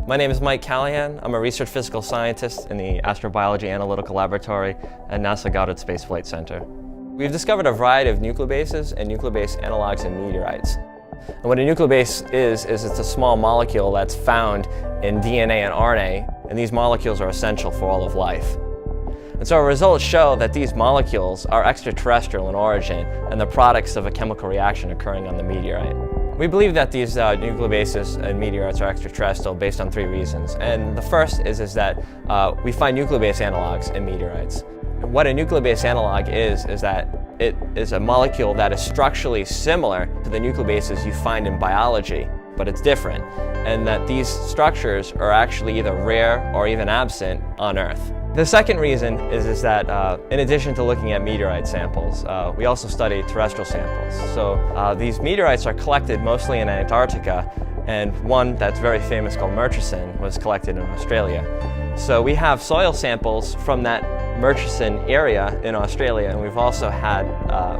My name is Mike Callahan. I'm a research physical scientist in the Astrobiology Analytical Laboratory at NASA Goddard Space Flight Center. We've discovered a variety of nucleobases and nucleobase analogs in meteorites. And what a nucleobase is it's a small molecule that's found in DNA and RNA, and these molecules are essential for all of life. And so our results show that these molecules are extraterrestrial in origin and the products of a chemical reaction occurring on the meteorite. We believe that these nucleobases and meteorites are extraterrestrial based on three reasons. And the first is that we find nucleobase analogs in meteorites. What a nucleobase analog is that it is a molecule that is structurally similar to the nucleobases you find in biology, but it's different, and that these structures are actually either rare or even absent on Earth. The second reason is that in addition to looking at meteorite samples, we also study terrestrial samples. So these meteorites are collected mostly in Antarctica, and one that's very famous called Murchison was collected in Australia. So we have soil samples from that Murchison area in Australia, and we've also had,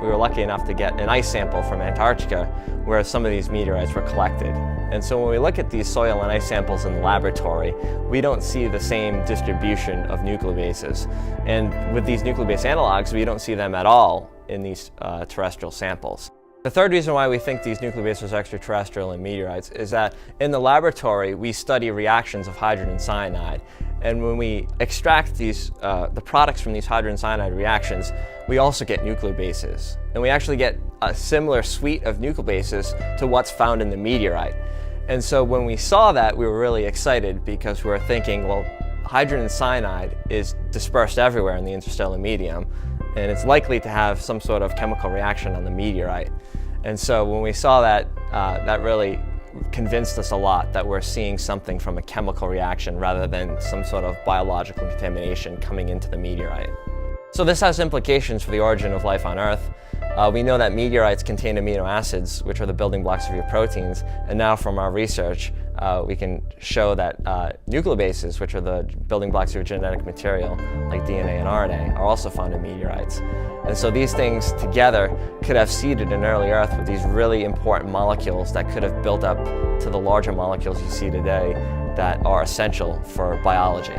we were lucky enough to get an ice sample from Antarctica where some of these meteorites were collected. And so when we look at these soil and ice samples in the laboratory, we don't see the same distribution of nucleobases. And with these nucleobase analogs, we don't see them at all in these terrestrial samples. The third reason why we think these nucleobases are extraterrestrial in meteorites is that in the laboratory, we study reactions of hydrogen cyanide. And when we extract these, the products from these hydrogen cyanide reactions, we also get nucleobases. And we actually get a similar suite of nucleobases to what's found in the meteorite. And so when we saw that, we were really excited because we were thinking, well, hydrogen cyanide is dispersed everywhere in the interstellar medium, and it's likely to have some sort of chemical reaction on the meteorite. And so when we saw that, that really convinced us a lot that we're seeing something from a chemical reaction rather than some sort of biological contamination coming into the meteorite. So this has implications for the origin of life on Earth. We know that meteorites contain amino acids, which are the building blocks of your proteins, and now from our research, we can show that nucleobases, which are the building blocks of your genetic material, like DNA and RNA, are also found in meteorites. And so these things together could have seeded an early Earth with these really important molecules that could have built up to the larger molecules you see today that are essential for biology.